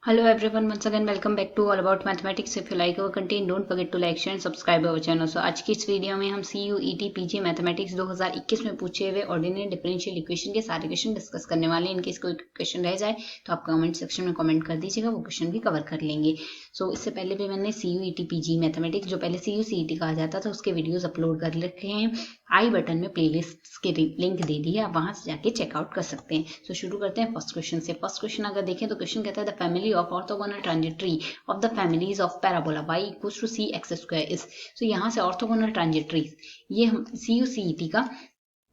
Hello everyone, once again welcome back to All About Mathematics. If you like our content, don't forget to like, share and subscribe our channel. So आज की इस video में हम CUET PG mathematics 2021 में पूछे हुए ordinary differential equation के सारे क्वेश्चन डिस्कस करने वाले हैं। इनकेस कोई क्वेश्चन रह जाए तो आप कमेंट सेक्शन में कमेंट कर दीजिएगा, वो क्वेश्चन भी कवर कर लेंगे। सो इससे पहले भी मैंने CUET PG मैथमेटिक्स, जो पहले CUCET कहा जाता था, उसके वीडियोज अपलोड कर रखे हैं। आई बटन में प्लेलिस्ट के लिंक दे दी है, आप वहां से जाके चेकआउट कर सकते हैं। सो शुरू करते हैं फर्स्ट क्वेश्चन से। फर्स्ट क्वेश्चन अगर देखें तो क्वेश्चन कहता है the family of orthogonal trajectory of the families of parabola y equals to c x square is. So यहाँ से ऑर्थोगोनल ट्रांजिटरी, ये हम CUCET का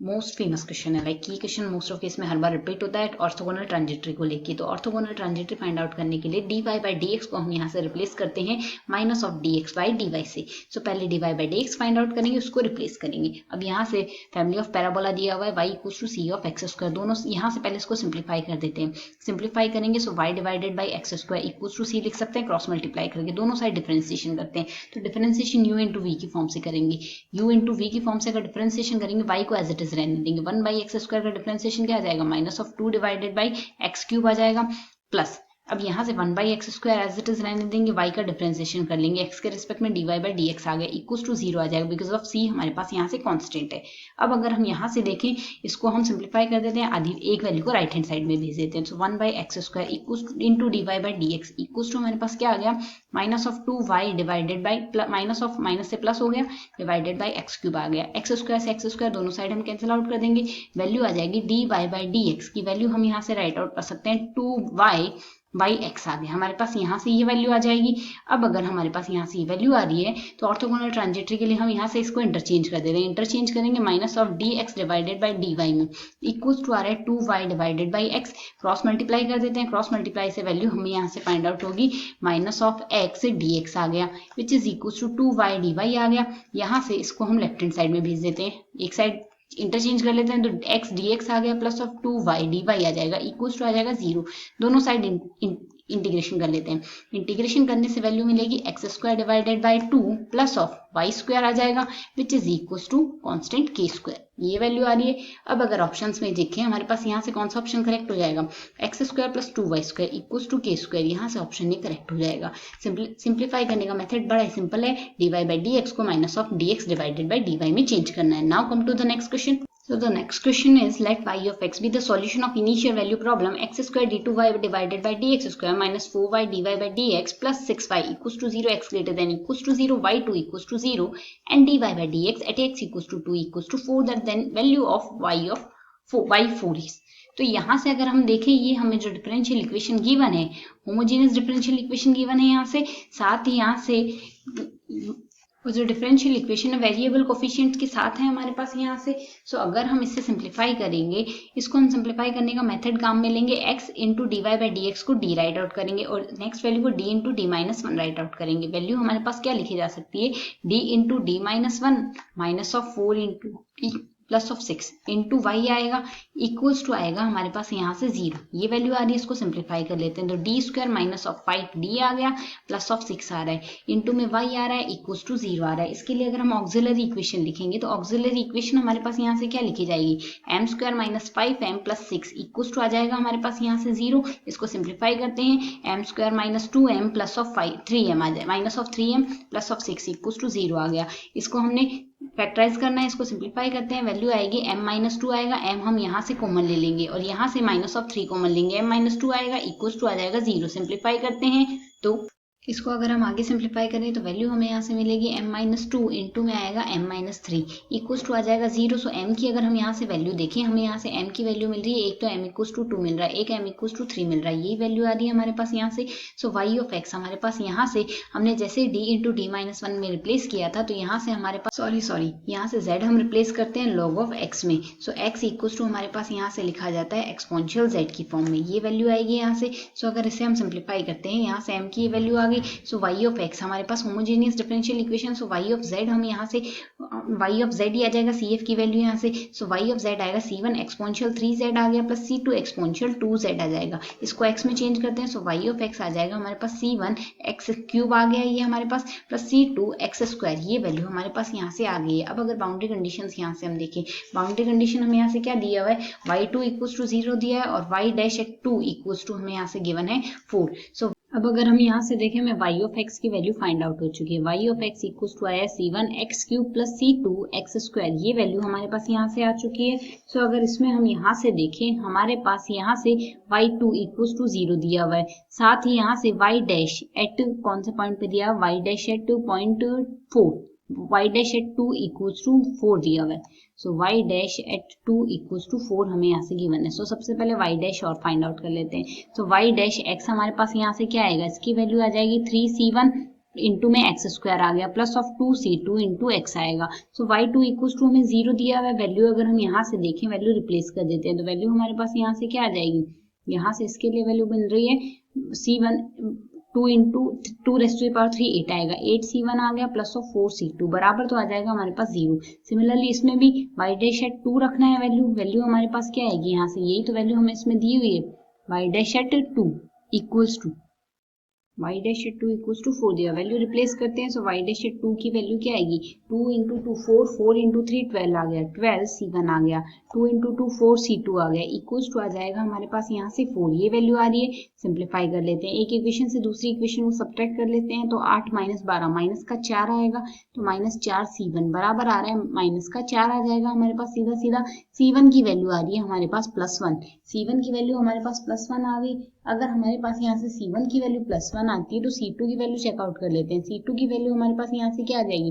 मोस्ट फेमस क्वेश्चन है। लाइक ये क्वेश्चन मोस्ट ऑफ केस में हर बार रिपीट होता है ऑर्थोगोनल ट्रांजिटरी को लेके। तो ऑर्थोगोनल ट्रांजिटरी फाइंड आउट करने के लिए dy बाई dx को हम यहाँ से रिप्लेस करते हैं minus of dx by dy से। सो पहले dy by dx find out करेंगे, उसको रिप्लेस करेंगे। अब यहाँ से फैमिली ऑफ पैराबोला दिया हुआ है y equals to C of x square, दोनों यहाँ से पहले इसको सिंप्लीफाई कर देते हैं। सिंप्लीफाई करेंगे so y divided by x square equals to c लिख सकते हैं, क्रॉस मल्टीप्लाई करके दोनों साइड डिफरेंशिएशन करते हैं। तो डिफरेंशिएशन u इंटू वी की फॉर्म से करेंगे। u इंटू वी की फॉर्म से अगर डिफरेंशिएशन करेंगे y को एज इट इज रहने देंगे। 1 बाई एक्स स्क्वायर का डिफरेंशिएशन क्या आ जाएगा, minus of 2 divided by x cube आ जाएगा, प्लस अब यहाँ से 1 by x square as it is रहने देंगे, y का डिफरेंशिएशन कर लेंगे, x के रिस्पेक्ट में dy बाई dx आ गया इक्वल्स टू 0 आ जाएगा, बिकॉज ऑफ c हमारे पास यहाँ से कांस्टेंट है। अब अगर हम यहाँ से देखें, इसको हम सिंप्लीफाई कर देते हैं, आधी एक वैल्यू को राइट हैंड साइड में भेज देते हैं। तो 1 by x square equals into dy by dx equals to हमारे पास क्या आ गया, minus of 2y divided by minus of minus से प्लस हो गया डिवाइडेड बाई एक्स क्यूब आ गया। एक्स स्क्वायर दोनों साइड हम कैंसिल आउट कर देंगे, वैल्यू आ जाएगी dy बाई dx की वैल्यू हम यहाँ से राइट आउट कर सकते हैं 2y बाई एक्स आ गया। हमारे पास यहाँ से ये वैल्यू आ जाएगी। अब अगर हमारे पास यहाँ से ये वैल्यू आ रही है तो ऑर्थोगोनल ट्रांजिटरी के लिए हम यहाँ से इसको इंटरचेंज कर दे रहे हैं। इंटरचेंज करेंगे minus of d x divided by d y में इक्वल्स टू आ रहा है 2y divided by x, cross multiply कर देते हैं। क्रॉस मल्टीप्लाई से वैल्यू हमें यहाँ से फाइंड आउट होगी minus of x d x आ गया, which is equals to 2y d y आ गया। यहाँ से इसको हम लेफ्ट हैंड साइड में भेज देते हैं, एक साइड इंटरचेंज कर लेते हैं, तो x dx आ गया प्लस ऑफ 2y dy आ जाएगा इक्वल्स टू आ जाएगा 0। दोनों साइड इंटीग्रेशन कर लेते हैं। इंटीग्रेशन करने से वैल्यू मिलेगी x square divided by 2 plus of y square आ जाएगा, which is equals to constant के स्क्वायर। ये वैल्यू आ रही है। अब अगर ऑप्शंस में देखें हमारे पास यहाँ से कौन सा ऑप्शन करेक्ट हो जाएगा, x square plus 2y square equals to k square, यहाँ से ऑप्शन नहीं करेक्ट हो जाएगा। सिंप्लीफाई करने का मेथड बड़ा ही सिंपल है, dy बाई dx को minus of dx divided by dy में चेंज करना है। Now come to the next question. So the next question is, let y of x be the solution of initial value problem x square d2y divided by dx square minus 4y dy by dx plus 6y equals to 0, x greater than equals to 0, y2 equals to 0 and dy by dx at x equals to 2 equals to 4, that then value of y4 is। तो यहाँ से अगर हम देखें, ये हमें जो differential equation given है, होमोजेनियस डिफरेंशियल इक्वेशन गिवन है यहाँ से, साथ ही यहाँ से वो जो डिफरेंशियल इक्वेशन है वेरिएबल कोफिशिएंट के साथ है हमारे पास यहाँ से। सो अगर हम इससे सिंप्लीफाई करेंगे, इसको हम सिंप्लीफाई करने का मेथड काम में लेंगे, x into d y by d x को d राइट आउट करेंगे और नेक्स्ट वैल्यू को d into d minus one write out करेंगे। वैल्यू हमारे पास क्या लिखी जा सकती है, d into d minus one minus of 4 into plus of 6 into y आएगा इक्वल्स टू आएगा हमारे पास यहाँ से 0। ये वैल्यू आ रही है, इसको सिंप्लीफाई कर लेते हैं, तो D square minus of 5d आ गया प्लस ऑफ 6 आ रहा है इंटू में y आ रहा है इक्वल्स टू 0 आ रहा है। इसके लिए अगर हम ऑक्सिलरी इक्वेशन लिखेंगे तो ऑक्सिलरी इक्वेशन हमारे पास यहाँ से क्या लिखी जाएगी, m square minus 5m plus 6 equals to आ जाएगा हमारे पास यहाँ से 0। इसको सिंप्लीफाई करते हैं, m square minus 2m plus of 3m आ जाए, minus of 3m plus of 6 equals to 0 आ गया। इसको हमने फैक्टराइज करना है, इसको सिंप्लीफाई करते हैं, वैल्यू आएगी m माइनस 2 आएगा, m हम यहाँ से कॉमन ले लेंगे और यहाँ से माइनस ऑफ 3 कॉमन लेंगे, m माइनस 2 आएगा इक्वल्स टू आ जाएगा 0। सिंप्लीफाई करते हैं तो इसको अगर हम आगे सिंप्लीफाई करें तो वैल्यू हमें यहाँ से मिलेगी m माइनस 2 इंटू में आएगा m माइनस 3 इक्वल्स टू आ जाएगा 0। सो m की अगर हम यहाँ से वैल्यू देखें, हमें यहाँ से m की वैल्यू मिल रही है, एक तो m इक्वल्स टू 2 मिल रहा है, एक m इक्वल्स टू 3 मिल रहा है, यही वैल्यू आ रही है हमारे पास यहाँ से। सो y ऑफ x हमारे पास यहाँ से हमने जैसे d into d minus one में रिप्लेस किया था, तो यहाँ से हमारे पास सॉरी यहाँ से z हम रिप्लेस करते हैं log ऑफ x में। सो x इक्वल्स टू हमारे पास यहाँ से लिखा जाता है एक्सपोनेंशियल z की फॉर्म में, ये वैल्यू आएगी यहाँ से। सो अगर इसे हम सिंप्लीफाई करते हैं, यहाँ से m की वैल्यू आ गई। सो y ऑफ x हमारे पास homogeneous differential equation, so y of z हम यहाँ से y ऑफ z ही आ जाएगा, cf की वैल्यू यहाँ से। सो y ऑफ z आएगा c1 एक्सपोनेंशियल 3z आ गया प्लस c2 एक्सपोनेंशियल 2z आ जाएगा। इसको x में चेंज करते हैं, सो y ऑफ x आ जाएगा हमारे पास c1 x क्यूब आ गया ये हमारे पास प्लस c2 x स्क्वायर, ये वैल्यू हमारे पास यहाँ से आ गई है। अब अगर बाउंड्री कंडीशन यहाँ से हम देखें, बाउंड्री कंडीशन हमें यहाँ से क्या दिया हुआ है, y2 इक्वल्स टू 0 दिया है और y डैश 2 इक्वल्स टू हमें यहाँ से गिवन है 4। सो अब अगर हम यहाँ से देखें, मैं y ऑफ x की वैल्यू फाइंड आउट हो चुकी है। y of x equals to आया c1 x cube plus c2 x square, ये वैल्यू हमारे पास यहाँ से आ चुकी है। सो अगर इसमें हम यहाँ से देखें, हमारे पास यहाँ से y2 इक्वल्स टू 0 दिया हुआ है, साथ ही यहाँ से y डैश एट कौन से पॉइंट पे दिया, y dash at point 4, y dash at 2 equals to 4 दिया हुआ है। So y dash at 2 equals to 4 हमें यहाँ से गिवन है। सो सबसे पहले y डैश और फाइंड आउट कर लेते हैं। सो y डैश x हमारे पास यहाँ से क्या आएगा, इसकी वैल्यू आ जाएगी 3c1 इंटू में एक्स स्क्वायर आ गया plus of 2c2 into x आएगा। सो y2 इक्वल्स टू हमें 0 दिया हुआ है, वैल्यू अगर हम यहाँ से देखें, वैल्यू रिप्लेस कर देते हैं तो वैल्यू हमारे पास यहाँ से क्या आ जाएगी, यहाँ से इसके लिए वैल्यू बन रही है c1 2 into 2 rest to power 3 8 आएगा, 8c1 आ गया प्लस ऑफ 4c2 बराबर तो आ जाएगा हमारे पास 0। सिमिलरली इसमें भी y डैश एट 2 रखना है वैल्यू हमारे पास क्या आएगी, यहाँ से यही तो वैल्यू हमें इसमें दी हुई है, y dash at 2 equals to y dash at 2 equals to 4 दिया, वैल्यू रिप्लेस करते हैं। सो y डैश एट 2 की वैल्यू क्या आएगी, 2 इंटू 2 4, 4 इंटू 3 12 आ गया, 12c1 आ गया, 2 इंटू 2 4c2 आ गया, इक्वल्स टू आ जाएगा हमारे पास यहाँ से 4, ये वैल्यू आ रही है। सिंप्लीफाई कर लेते हैं, एक इक्वेशन से दूसरी इक्वेशन को सब्ट्रैक्ट कर लेते हैं, तो 8 माइनस 12 माइनस का 4 आएगा, तो माइनस 4c1 बराबर आ रहा है माइनस का 4 आ जाएगा हमारे पास सीधा सीधा। c1 की वैल्यू आ रही है हमारे पास +1, c1 की वैल्यू हमारे पास +1 आ गई। अगर हमारे पास यहाँ से c1 की वैल्यू +1 आती है तो c2 की वैल्यू चेकआउट कर लेते हैं। c2 की वैल्यू हमारे पास यहाँ से क्या आ जाएगी,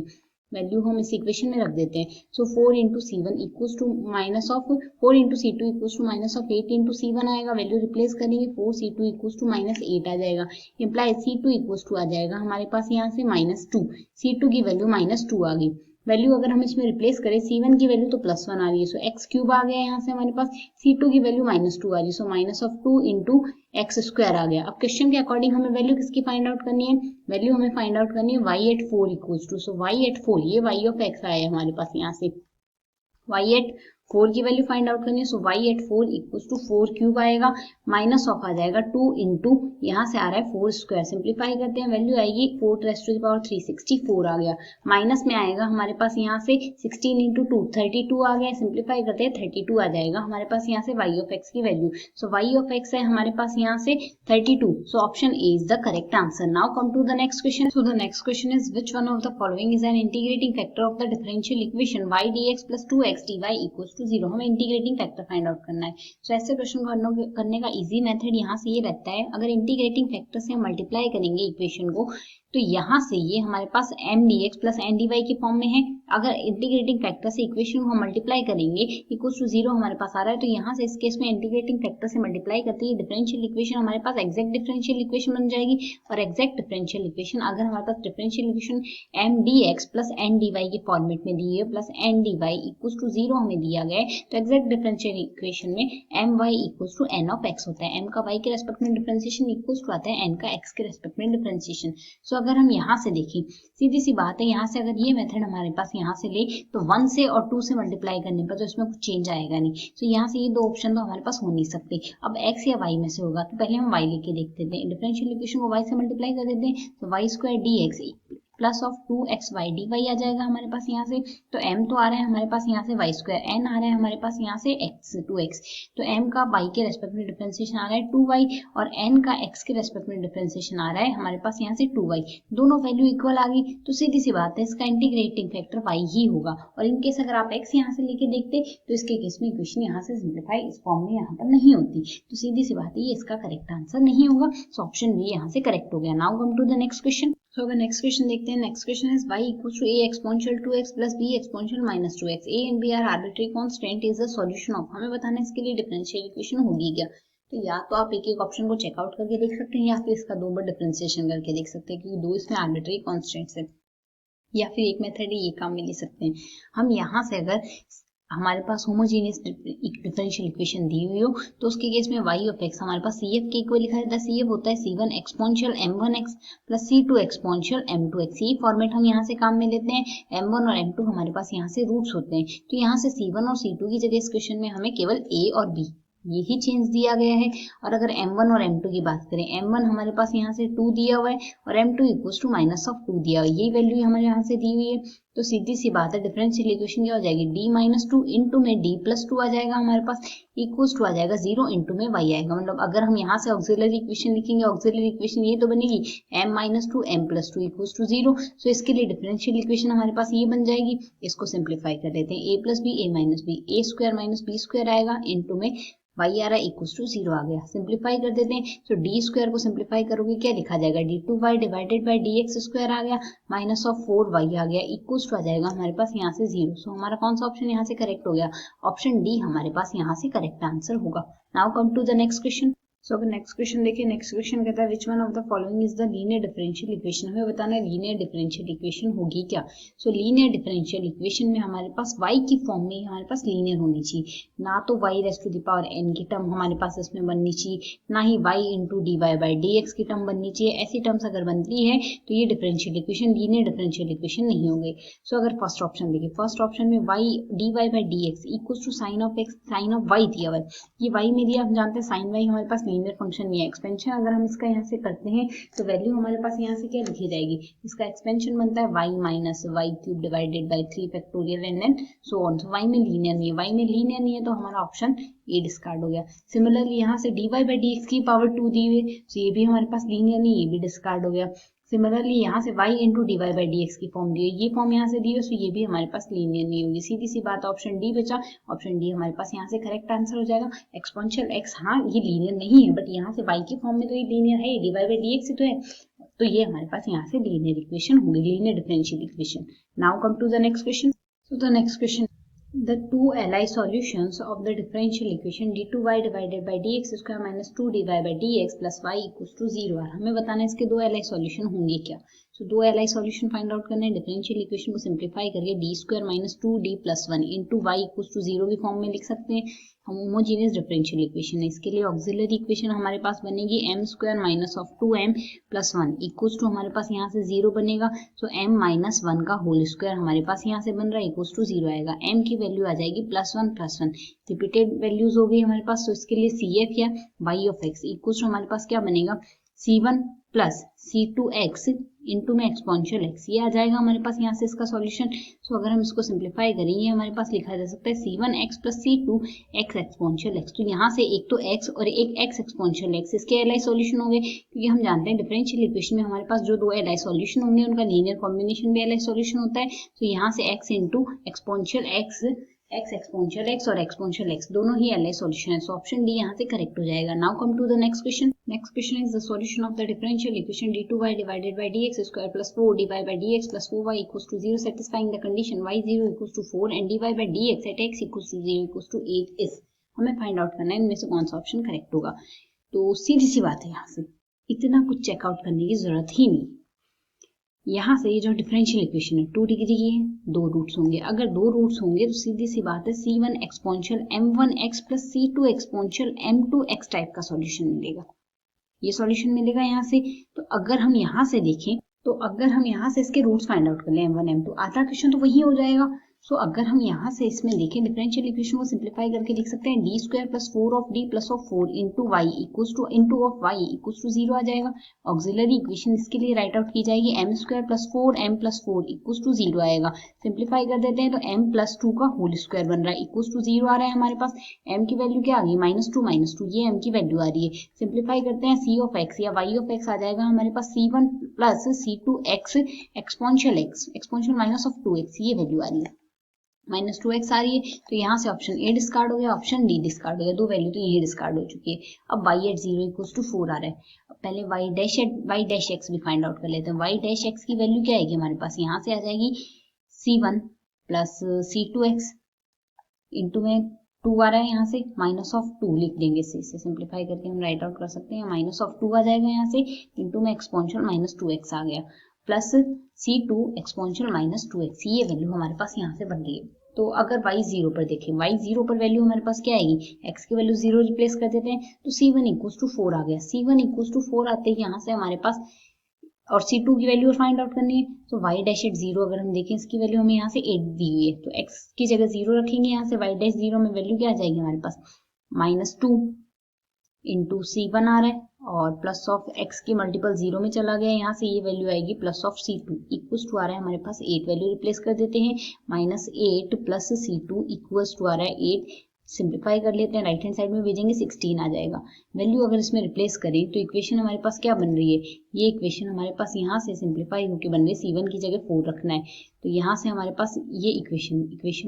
वैल्यू हम इस इक्वेशन में रख देते हैं। So 4 into c1 equals to minus of 4 into c2 equals to minus of 8 into c1 आएगा, वैल्यू रिप्लेस करेंगे, 4c2 इक्वल्स टू माइनस 8 आ जाएगा, इम्प्लाई c2 इक्वल्स टू आ जाएगा हमारे पास यहाँ से -2, c2 की वैल्यू -2 आ गई। वैल्यू अगर हम इसमें रिप्लेस करें, c1 की वैल्यू तो +1 आ रही है, सो x क्यूब आ गया यहाँ से हमारे पास, c2 की वैल्यू -2 आ रही है, so minus of 2 into x square आ गया। अब क्वेश्चन के अकॉर्डिंग हमें वैल्यू किसकी फाइंड आउट करनी है, वैल्यू हमें फाइंड आउट करनी है y at 4 equals to, so y at 4, ये y ऑफ x आया है हमारे पास यहाँ से, y एट 4 की वैल्यू फाइंड आउट करनी है। So y at 4 equals to 4 cube आएगा, माइनस ऑफ आ जाएगा 2 इंटू यहाँ से आ रहा है 4 स्क्वायर, सिंप्लीफाई करते हैं, वैल्यू आएगी 4 रेस्ट टू द पावर 3 64 आ गया, माइनस में आएगा हमारे पास यहाँ से 16 इंटू 2 32 आ गया, सिंप्लीफाई करते हैं 32 आ जाएगा हमारे पास यहाँ से y ऑफ x की value. So y of x है हमारे पास यहाँ से 32, so option A is the correct answer. Now come to the next question. So the next question is which one of the following is an integrating factor of the differential equation y dx plus 2x dy equals to 0। हमें integrating factor find out करना है। सो ऐसे question करने का easy method यहाँ से ये रहता है, अगर इंटीग्रेटिंग फैक्टर से हम मल्टीप्लाई करेंगे इक्वेशन को, तो यहाँ से ये हमारे पास m dx plus n dy के फॉर्म में है। अगर इंटीग्रेटिंग फैक्टर से इक्वेशन को हम मल्टीप्लाई करेंगे इक्वल्स टू 0 हमारे पास आ रहा है, तो यहाँ से इस केस में इंटीग्रेटिंग फैक्टर से मल्टीप्लाई करते ही डिफरेंशियल इक्वेशन हमारे पास एग्जैक्ट डिफरेंशियल इक्वेशन बन जाएगी। और एग्जैक्ट डिफरेंशियल इक्वेशन अगर हमारे पास differential equation m dx plus n dy के फॉर्मेट में दी है, plus n dy equals to 0 हमें दिया गया है, तो एग्जैक्ट डिफरेंशियल इक्वेशन में my equals to n of x होता है। m का y के रेस्पेक्ट में डिफरेंशिएशन इक्वल्स टू आता है n का x के रेस्पेक्ट में डिफरेंशिएशन। सो अगर हम यहाँ से देखें, सीधी सी बात है, यहाँ से अगर ये मेथड हमारे पास यहाँ से ले तो 1 से और 2 से मल्टीप्लाई करने पर तो इसमें कुछ चेंज आएगा नहीं। सो यहाँ से ये दो ऑप्शन तो हमारे पास हो नहीं सकते। अब x या y में से होगा, तो पहले हम y लेके देखते हैं। डिफरेंशियल इक्वेशन को y से मल्टीप्लाई कर देते हैं, तो y square dx plus of 2xy dy आ जाएगा हमारे पास यहाँ से। तो m तो आ रहा है हमारे पास यहाँ से y स्क्वायर, n आ रहा है हमारे पास यहाँ से x 2x, तो m का y के रेस्पेक्ट में डिफरेंशिएशन आ रहा है 2y और n का x के रेस्पेक्ट में डिफरेंशिएशन आ रहा है हमारे पास यहाँ से 2y। दोनों वैल्यू इक्वल आ गई, तो सीधी सी बात है इसका इंटीग्रेटिंग फैक्टर y ही होगा। और इनकेस अगर आप x यहाँ से लेके देखते तो इसके केस में इक्वेशन यहाँ से सिंप्लीफाई इस फॉर्म में यहाँ पर नहीं होती, तो सीधी सी बात है ये इसका करेक्ट आंसर नहीं होगा। सो ऑप्शन बी यहाँ से करेक्ट हो गया। Now come to the next question. तो अगर नेक्स्ट क्वेश्चन देखते हैं, next question is y equals to a exponential 2x plus b exponential minus 2x, a and b are arbitrary constant is the solution of. हमें बताना है इसके लिए differential equation होगी क्या। तो या तो आप एक एक ऑप्शन को चेकआउट करके देख सकते हैं, या फिर इसका दो बार डिफरेंशिएशन करके देख सकते हैं, क्योंकि दो इसमें आर्बिट्ररी कांस्टेंट्स है। या फिर एक मेथड है, ये काम में ले सकते हैं हम। यहाँ से अगर हमारे पास होमोजेनियस डिफरेंशियल इक्वेशन दी हुई हो, तो उसके केस में y ऑफ x हमारे पास cf के इक्वल लिखा जाता है। cf होता है c1 exponential m1x plus c2 exponential m2x। ये फॉर्मेट हम यहाँ से काम में लेते हैं। m1 और m2 हमारे पास यहाँ से रूट्स होते हैं, तो यहाँ से c1 और c2 की जगह इस क्वेश्चन में हमें केवल a और b यही चेंज दिया गया है। और अगर m1 और m2 की बात करें, m1 हमारे पास यहाँ से 2 दिया हुआ है और m2 equals to minus of 2 दिया हुआ है, यही वैल्यू हमारे यहाँ से दी हुई है। तो सीधी सी बात है डिफरेंशियल इक्वेशन क्या हो जाएगी, d-2 इंटू में d+2 आ जाएगा हमारे पास, इक्वल्स टू आ जाएगा 0 इंटू में y आएगा। मतलब अगर हम यहाँ से ऑक्सिलरी इक्वेशन लिखेंगे, ऑक्सिलरी इक्वेशन ये तो बनेगी m-2 m+2 इक्वल्स टू 0। सो इसके लिए डिफरेंशियल इक्वेशन हमारे पास ये बन जाएगी। इसको सिंप्लीफाई कर लेते हैं, a + b a square minus b square आएगा इंटू में y आ रहा है इक्वल्स टू 0 आ गया। सिंप्लीफाई कर देते हैं, तो डी स्क्वायर को सिंप्लीफाई करोगे क्या लिखा जाएगा, d2y divided by dx square आ गया माइनस ऑफ 4y आ गया इक्वल्स टू आ जाएगा हमारे पास यहाँ से 0। सो हमारा कौन सा ऑप्शन यहाँ से करेक्ट हो गया, ऑप्शन डी हमारे पास यहाँ से करेक्ट आंसर होगा। Now come to the next question. So अगर नेक्स्ट क्वेश्चन देखिए, नेक्स्ट क्वेश्चन कहता है which one of the following is the linear differential equation. हमें बताना है लीनियर डिफरेंशियल इक्वेशन होगी क्या। सो लीनियर डिफरेंशियल इक्वेशन में हमारे पास y की फॉर्म में हमारे पास लीनियर होनी चाहिए, ना तो y raise to the power n की टर्म हमारे पास इसमें बननी चाहिए, ना ही y into dy by dx की टर्म बननी चाहिए। ऐसी टर्म्स अगर बनती है तो ये differential equation linear differential equation नहीं होगी। सो अगर फर्स्ट ऑप्शन देखिए, फर्स्ट ऑप्शन में y dy by dx equals to sine of x sine of y दिया हुआ है, ये y में दिया, हम जानते हैं साइन y हमारे पास लीनियर फंक्शन नहीं है। एक्सपेंशन अगर हम इसका यहाँ से करते हैं तो वैल्यू हमारे पास यहाँ से क्या लिखी जाएगी, इसका एक्सपेंशन बनता है y minus y cube divided by 3 factorial and then so on. तो y में लीनियर नहीं है, y में लीनियर नहीं है तो हमारा ऑप्शन ए डिस्कार्ड हो गया। सिमिलरली यहाँ से dy बाई dx की पावर 2 दी हुई, तो ये भी हमारे पास लीनियर नहीं, ये भी डिस्कार्ड हो गया। सिमिलरली यहाँ से y into dy by dx की फॉर्म दी है, ये फॉर्म यहाँ से दी है, तो ये भी हमारे पास लीनियर नहीं होगी। सीधी सी बात ऑप्शन डी बचा, ऑप्शन डी हमारे पास यहाँ से करेक्ट आंसर हो जाएगा। एक्सपोनेंशियल x हाँ ये लीनियर नहीं है, बट यहाँ से y की फॉर्म में तो ये लीनियर है, dy बाई dx ही तो है, तो ये हमारे पास यहाँ से लीनियर इक्वेशन होगी, linear differential equation. Now come to the next question. So the next question, the two Li solutions of the differential equation d2y divided by dx square minus 2dy by dx plus y equals to 0 है। हमें बताना है इसके दो Li solution होंगे क्या। सो दो Li solution find out करना है, डिफरेंशियल इक्वेशन को सिंप्लीफाई करके D square minus 2d plus 1 into y equals to 0 की फॉर्म में लिख सकते हैं। हम होमोजीनियस डिफरेंशियल इक्वेशन है, इसके लिए ऑक्सिलरी इक्वेशन हमारे पास बनेगी m square minus of 2m plus 1 equals to हमारे पास यहाँ से 0 बनेगा। सो m माइनस 1 का होल स्क्वायर हमारे पास यहाँ से बन रहा है इक्वल्स टू 0 आएगा। m की वैल्यू आ जाएगी प्लस 1 रिपीटेड वैल्यूज हो गई हमारे पास। तो इसके लिए cf या y of x equals to हमारे पास क्या बनेगा, c1 प्लस c2x इंटू में एक्सपोनेंशियल x, ये आ जाएगा हमारे पास यहाँ से इसका सॉल्यूशन। सो अगर हम इसको सिंप्लीफाई करेंगे हमारे पास लिखा जा सकता है c1x plus c2x exponential x। तो यहाँ से एक तो x और एक x एक्सपोनेंशियल x, इसके Li सॉल्यूशन होंगे, क्योंकि हम जानते हैं डिफरेंशियल इक्वेशन में हमारे पास जो दो Li सॉल्यूशन होंगे उनका लीनियर कॉम्बिनेशन भी Li सॉल्यूशन होता है। तो यहाँ से x into exponential x exponential x और एक्सपोनेंशियल x दोनों ही Li सॉल्यूशन है। सो ऑप्शन डी यहाँ से करेक्ट हो जाएगा। Now come to the next question. Next question is the solution of the differential equation d2y divided by dx square plus 4dy by dx plus 4y equals to 0 satisfying the condition y0 equals to 4 and dy by dx at x equals to 0 equals to 8 is. हमें find out करना है इनमें से कौन सा option correct होगा। तो सीधी सी बात है, यहाँ से इतना कुछ चेकआउट करने की जरूरत ही नहीं। यहाँ से ये जो डिफरेंशियल इक्वेशन है 2 डिग्री की है, दो रूट्स होंगे, अगर दो रूट्स होंगे तो सीधी सी बात है c1 exponential m1x plus c2 exponential m2x type का सॉल्यूशन मिलेगा, ये सॉल्यूशन मिलेगा यहाँ से। तो अगर हम यहाँ से देखें, तो अगर हम यहाँ से इसके रूट्स फाइंड आउट कर लें m1 m2, आधा क्वेश्चन तो वही हो जाएगा। सो अगर हम यहाँ से इसमें देखें डिफरेंशियल इक्वेशन को सिंप्लीफाई करके लिख सकते हैं D square plus 4 of D plus of 4 into y equals to into of y equals to 0 आ जाएगा। ऑक्सिलरी इक्वेशन इसके लिए राइट आउट की जाएगी m square plus 4 m plus 4 equals to 0 आएगा। सिंप्लीफाई कर देते हैं तो m प्लस 2 का होल स्क्वायर बन रहा है इक्वल्स टू 0 आ रहा है हमारे पास। m की वैल्यू क्या आ गई, -2 ये m की वैल्यू आ रही है। सिंप्लीफाई करते हैं c ऑफ x या y ऑफ x आ जाएगा हमारे पास c1 प्लस c2x exponential x exponential minus of 2x, ये वैल्यू आ रही है -2x आ रही है। तो यहाँ से ऑप्शन ए डिस्कार्ड हो गया, ऑप्शन डी डिस्कार्ड हो गया, दो वैल्यू तो ये डिस्कार्ड हो चुकी है। अब y एट 0 इक्वल्स टू 4 आ रहा है। अब पहले y डैश x भी फाइंड आउट कर लेते हैं। y डैश x की वैल्यू क्या आएगी हमारे पास, यहाँ से आ जाएगी c1 प्लस c2x इंटू में 2 आ रहा है, यहाँ से माइनस ऑफ 2 लिख देंगे, इसे सिंप्लीफाई करके हम राइट आउट कर सकते हैं। माइनस ऑफ 2 आ जाएगा यहाँ से, इंटू में एक्सपोनेंशियल -2x आ गया, प्लस c2 एक्सपोनेंशियल -2x, ये वैल्यू हमारे पास यहाँ से बन रही है। तो अगर y0 पर देखें, y0 पर वैल्यू हमारे पास क्या आएगी, x की वैल्यू 0 रिप्लेस कर देते हैं तो c1 इक्वल्स टू 4 आ गया। c1 इक्वल्स टू 4 आते ही यहाँ से हमारे पास और c2 की वैल्यू फाइंड आउट करनी है। तो y डैश एट 0 अगर हम देखें, इसकी वैल्यू हमें यहाँ से 8 दी हुई है, तो x की जगह 0 रखेंगे, यहाँ से y डैश 0 में वैल्यू क्या आ जाएगी हमारे पास -2 इंटू c1 आ रहा है और प्लस ऑफ एक्स की मल्टीपल 0 में चला गया, यहाँ से ये वैल्यू आएगी plus of C2 equals to आ रहा है हमारे पास 8, वैल्यू रिप्लेस कर देते हैं, -8 प्लस C2 इक्वल्स टू आ रहा है 8, सिंप्लीफाई कर लेते हैं, राइट हैंड साइड में भेजेंगे 16 आ जाएगा। वैल्यू अगर इसमें रिप्लेस करें तो इक्वेशन हमारे पास क्या बन रही है, ये इक्वेशन हमारे पास यहाँ से सिंप्लीफाई होकर बन रही है, C1 की जगह 4 रखना है, तो यहाँ से हमारे पास ये इक्वेशन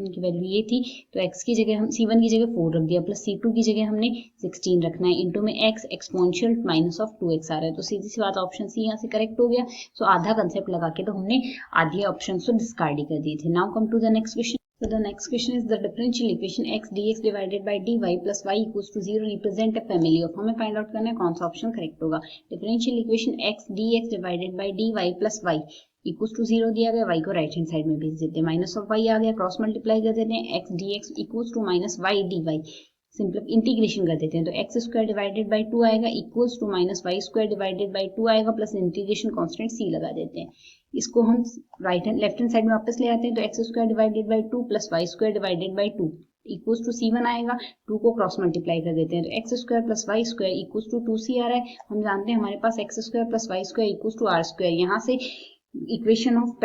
की वैल्यू ये थी, तो x की जगह हम C1 की जगह 4 रख दिया, प्लस C2 की जगह हमने 16 रखना है, इंटू में x exponential minus of 2x आ रहा है, तो सीधी सी बात ऑप्शन सी यहाँ से करेक्ट हो गया। सो आधा कंसेप्ट लगा के तो हमने आधी ऑप्शन को डिस्कार्ड ही कर दिए थे। Now come to the next question. So the next question is the differential equation x dx divided by dy plus y equals to 0 represent a family of, हमें फाइंड आउट करना है कौन सा option correct होगा। Differential equation x dx divided by dy plus y equals to 0 दिया गया, y को right hand side में भेज देते हैं, माइनस ऑफ y आ गया, क्रॉस मल्टीप्लाई कर देते हैं, x dx equals to minus y dy, simple integration कर देते हैं, तो एक्स स्क्वायर डिवाइडेड बाई 2 आएगा equals to minus y square divided by 2 आएगा, प्लस इंटीग्रेशन कांस्टेंट c लगा देते हैं। इसको हम लेफ्ट हैंड साइड में वापस ले आते हैं, तो x square divided by 2 plus y square divided by 2 equals to C1 आएगा, 2 को क्रॉस मल्टीप्लाई कर देते हैं, तो x square plus y square equals to 2c आ रहा है। हम जानते हैं हमारे पास x square plus y square equals to r square, यहाँ से इक्वेशन ऑफ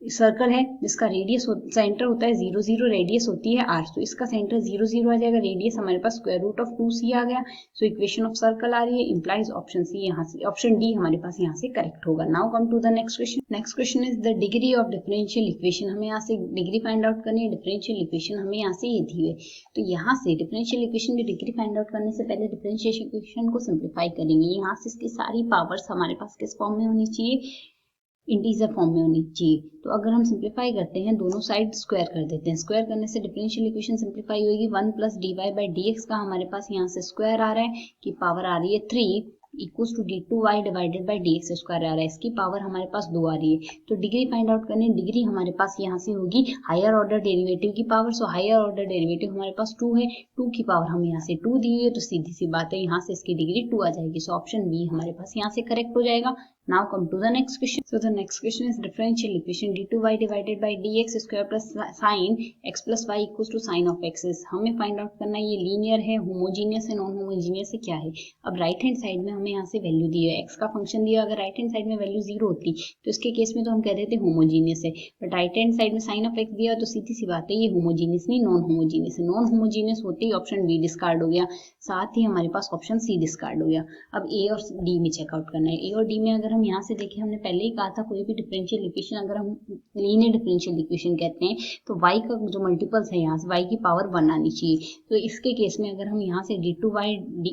सर्कल है जिसका रेडियस सेंटर होता है 0 0, रेडियस होती है r, तो इसका सेंटर 0 0 आ जाएगा, रेडियस हमारे पास स्क्वायर रूट ऑफ 2c आ गया, सो इक्वेशन ऑफ सर्कल आ रही है, इंप्लाइज ऑप्शन सी यहाँ से, ऑप्शन डी हमारे पास यहाँ से करेक्ट होगा। Now come to the next question. Next question is the degree of differential equation, हमें यहाँ से डिग्री फाइंड आउट करनी है, डिफरेंशियल इक्वेशन हमें यहाँ से ये दी हुई है, तो यहाँ से डिफरेंशियल इक्वेशन की डिग्री फाइंड आउट करने से पहले डिफरेंशियल इक्वेशन को सिंप्लीफाई करेंगे, यहाँ से इसकी सारी पावर्स हमारे पास किस फॉर्म में होनी चाहिए, इंटीजर फॉर्म में होनी चाहिए, तो अगर हम सिंप्लीफाई करते हैं दोनों साइड स्क्वायर कर देते हैं, स्क्वायर करने से डिफरेंशियल इक्वेशन सिंप्लीफाई होगी, 1 plus d y by d x का हमारे पास यहाँ से स्क्वायर आ रहा है कि पावर आ रही है 3 equals to d2y divided by d x square आ रहा है, इसकी पावर हमारे पास 2 आ रही है, तो डिग्री फाइंड आउट करने, डिग्री हमारे पास यहाँ से होगी हायर ऑर्डर डेरिवेटिव की power, so higher order derivative हमारे पास 2 है, 2 की पावर हमें यहाँ से 2 दी हुई है, तो सीधी सी बात है यहाँ से इसकी डिग्री 2 आ जाएगी, सो ऑप्शन बी हमारे पास यहाँ से करेक्ट हो जाएगा। Now come to the next question. So the next question is differential equation d2y divided by dx square plus sin x plus y equals to sin of x is, हमें find out करना है ये linear है, homogeneous है, non homogeneous है, क्या है। अब राइट हैंड साइड में हमें यहाँ से वैल्यू दी है, x का फंक्शन दिया, अगर राइट हैंड साइड में वैल्यू 0 होती तो इसके केस में तो हम कह देते होमोजीनियस है, बट राइट हैंड साइड में साइन ऑफ x दिया तो सीधी सी बात है ये होमोजीनियस नहीं नॉन होमोजीनियस है, नॉन होमोजीनियस होते ही ऑप्शन बी डिस्कार्ड हो गया, साथ ही हमारे पास ऑप्शन सी डिस्कार्ड हो गया। अब ए और डी में चेकआउट करना है, ए और डी में अगर हम यहाँ से देखें, हमने पहले ही कहा था कोई भी डिफरेंशियल इक्वेशन अगर हम लीनियर डिफरेंशियल इक्वेशन कहते हैं तो y का जो मल्टीपल्स है यहाँ से y की पावर 1 आनी चाहिए, तो इसके केस में अगर हम यहाँ से d2y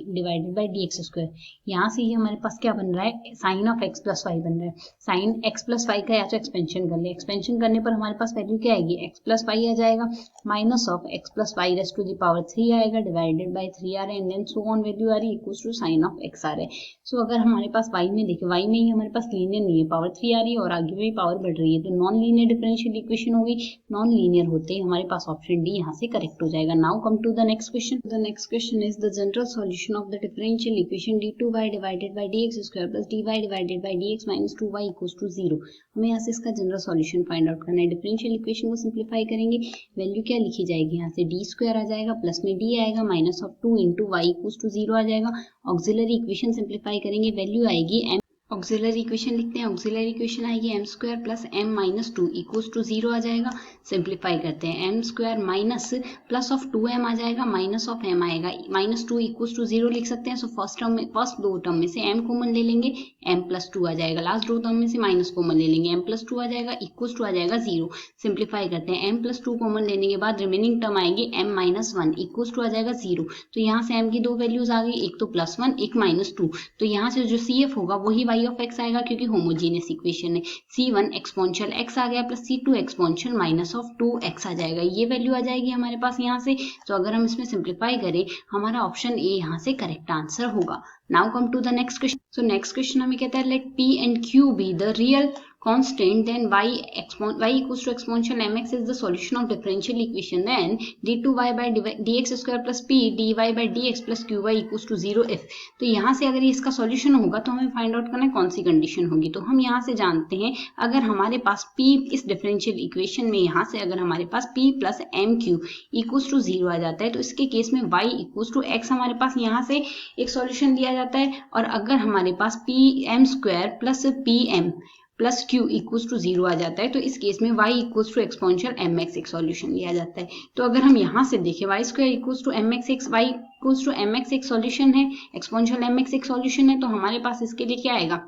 divided by d x square, यहाँ से ये हमारे पास क्या बन रहा है, sine of x plus y बन रहा है, साइन x प्लस वाई का या तो एक्सपेंशन कर ले, एक्सपेंशन करने पर हमारे पास वैल्यू क्या आएगी, x प्लस वाई आ जाएगा, minus of x plus y raised to the power 3 आएगा, डिवाइडेड बाई 3 आ रहा है, and then so on value आ रही है equals to sine of x आ रहा है। सो अगर हमारे पास y में देखें, y में ही हमारे पास लीनियर नहीं है, पावर 3 आ रही है और आगे भी पावर बढ़ रही है, तो नॉन लीनियर डिफरेंशियल इक्वेशन होगी, नॉन लीनियर होते ही हमारे पास ऑप्शन डी यहाँ से करेक्ट हो जाएगा। Now come to the next question. The next question is the general solution of the differential equation d2y divided by dx square plus dy divided by dx minus 2y equals to 0, हमें यहाँ से इसका general solution find out करना है, differential equation को simplify करेंगे, value क्या लिखी जाएगी, यहाँ से डी स्क्वायर आ जाएगा, प्लस में डी आएगा, minus of 2 into y equals to 0 आ जाएगा, ऑक्सिलरी इक्वेशन सिंप्लीफाई करेंगे, वैल्यू आएगी m, ऑक्सिलरी इक्वेशन लिखते हैं, ऑक्सिलरी इक्वेशन आएगी m square plus m minus 2 equals to 0 आ जाएगा, सिंप्लीफाई करते हैं, m square minus plus of 2m आ जाएगा, माइनस ऑफ m आएगा, माइनस 2 इक्वल्स टू 0 लिख सकते हैं, सो फर्स्ट दो टर्म में से m कॉमन ले लेंगे, m प्लस 2 आ जाएगा, लास्ट दो टर्म में से माइनस कॉमन ले लेंगे, m प्लस 2 आ जाएगा, इक्वल्स टू आ जाएगा 0, सिंप्लीफाई करते हैं, m प्लस 2 कॉमन लेने के बाद रिमेनिंग टर्म आएगी m माइनस 1 इक्वल्स टू आ जाएगा 0, तो यहाँ से m की दो वैल्यूज आ गई, एक तो प्लस 1 एक माइनस 2, तो यहाँ से जो CF होगा वही y ऑफ x आएगा क्योंकि होमोजीनियस इक्वेशन है, C1 एक्सपोनेंशियल x आ गया plus C2 exponential minus of 2x आ जाएगा, ये वैल्यू आ जाएगी हमारे पास यहाँ से, तो अगर हम इसमें सिंप्लीफाई करें हमारा ऑप्शन ए यहाँ से करेक्ट आंसर होगा। Now come to the next question. So next question हमें कहता है let P and Q be the real constant, then y equals to exponential mx is the solution of differential equation. Then d2y by dx square plus p dy by dx plus qy equals to 0 if. तो यहाँ से अगर इसका solution होगा तो हमें find out करना है कौन सी कंडीशन होगी. तो हम यहाँ से जानते हैं अगर हमारे पास p इस डिफरेंशियल इक्वेशन में यहाँ से अगर हमारे पास p plus m q equals to 0 आ जाता है तो इसके केस में y इक्वल्स टू x हमारे पास यहाँ से एक सॉल्यूशन दिया जाता है. और अगर हमारे पास p m square plus p m plus q equals to 0 आ जाता है तो इस केस में y equals to exponential m x एक सॉल्यूशन लिया जाता है. तो अगर हम यहाँ से देखें y square equals to m x x, y equals to m x एक सॉल्यूशन है, एक्सपोनेंशियल एम एक्स एक सॉल्यूशन है, तो हमारे पास इसके लिए क्या आएगा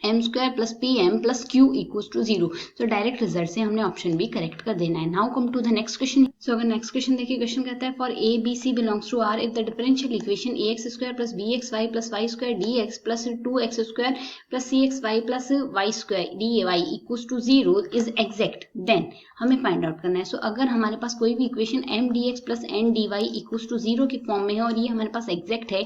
m square plus p m plus q equals to 0. तो डायरेक्ट रिजल्ट से हमने ऑप्शन बी करेक्ट कर देना है. Now come to the next question. So अगर नेक्स्ट क्वेश्चन देखिए, क्वेश्चन कहता है for a b c belongs to r if the differential equation a x square plus b x y plus y square d x plus 2x square plus c x y plus y square d y equals to 0 is exact, then हमें find out करना है. So अगर हमारे पास कोई भी equation m d x plus n d y equals to 0 की form में है और ये हमारे पास एग्जैक्ट है,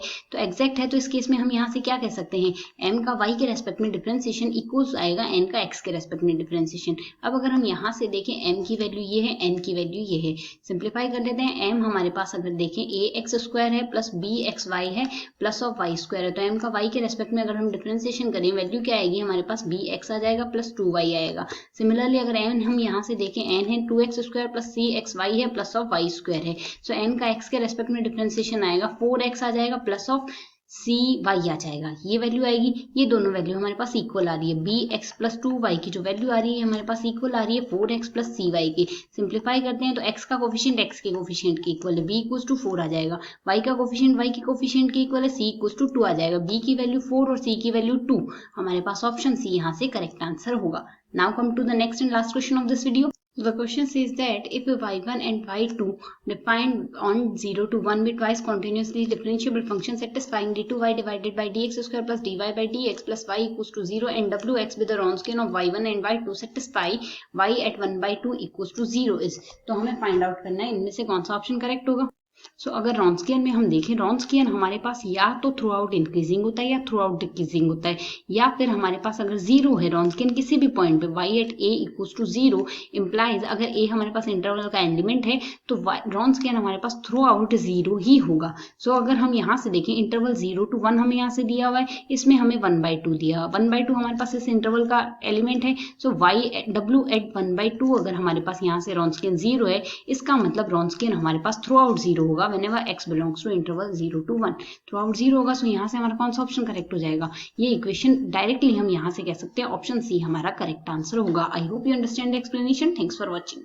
तो इस केस में हम यहाँ से क्या कह सकते हैं, एम का वाई के रेस्पेक्ट में डिफरेंशिएशन इक्वल्स आएगा एन का एक्स के रेस्पेक्ट में डिफरेंशिएशन. अब अगर हम यहाँ से देखें एम की वैल्यू ये है, एन की वैल्यू ये है, सिंप्लीफाई कर लेते हैं. एम हमारे पास अगर देखें ए एक्स स्क्वायर है प्लस बी एक्स वाई है प्लस ऑफ वाई स्क्वायर है, तो एम का वाई के रेस्पेक्ट में अगर हम डिफरेंशिएशन करें वैल्यू क्या आएगी हमारे पास बी एक्स आ जाएगा प्लस 2y आएगा. सिमिलरली अगर एन हम यहाँ से देखें एन है 2x square plus c x Y है प्लस ऑफ वाई स्क्वायर है, सो एन का एक्स के रेस्पेक्ट में डिफरेंशिएशन आएगा 4x आ जाएगा प्लस ऑफ सी वाई आ जाएगा, ये वैल्यू आएगी. ये दोनों वैल्यू हमारे पास इक्वल आ रही है, बी एक्स प्लस 2y की जो वैल्यू आ रही है हमारे पास इक्वल आ रही है 4x प्लस सी वाई की. सिंप्लीफाई करते हैं तो x का कोफिशिएंट x के कोफिशिएंट के इक्वल है, b इक्वल्स टू 4 आ जाएगा, y का कोफिशिएंट y के कोफिशिएंट के इक्वल है, c इक्वल्स टू 2 आ जाएगा, b की वैल्यू 4 और c की वैल्यू 2. हमारे पास ऑप्शन सी यहाँ से करेक्ट आंसर होगा. Now come to the next and last question of this video. The question says that if y1 and y2 defined on 0 to 1 be twice continuously differentiable functions satisfying d2y divided by dx square plus dy by dx plus y equals to 0 and wx with the Wronskian of y1 and y2 satisfy y at 1 by 2 equals to 0 is. तो हमें find out करना है इनमें से कौन सा option correct होगा. सो अगर रॉन्स्कियन में हम देखें, रॉन्स्कियन हमारे पास या तो थ्रू आउट इंक्रीजिंग होता है या थ्रू आउट डिक्रीजिंग होता है, या फिर हमारे पास अगर 0 है रॉन्स्कियन किसी भी पॉइंट पे y at a equals to 0 implies अगर a हमारे पास इंटरवल का एलिमेंट है तो रॉन्स्कियन हमारे पास थ्रू आउट 0 ही होगा. सो अगर हम यहाँ से देखें इंटरवल 0 to 1 हमें यहाँ से दिया हुआ है, इसमें हमें 1/2 दिया हुआ, 1/2 हमारे पास इस इंटरवल का एलिमेंट है. सो w एट 1/2 अगर हमारे पास यहाँ से रॉन्स्कियन 0 है, इसका मतलब रॉन्स्कियन हमारे पास थ्रू आउट 0 होगा whenever x belongs to interval 0 to 1. Through out 0 होगा, सो यहाँ से हमारा कौन सा ऑप्शन करेक्ट हो जाएगा, ये इक्वेशन डायरेक्टली हम यहाँ से कह सकते हैं ऑप्शन सी हमारा करेक्ट आंसर होगा. I hope you understand the explanation. Thanks for watching.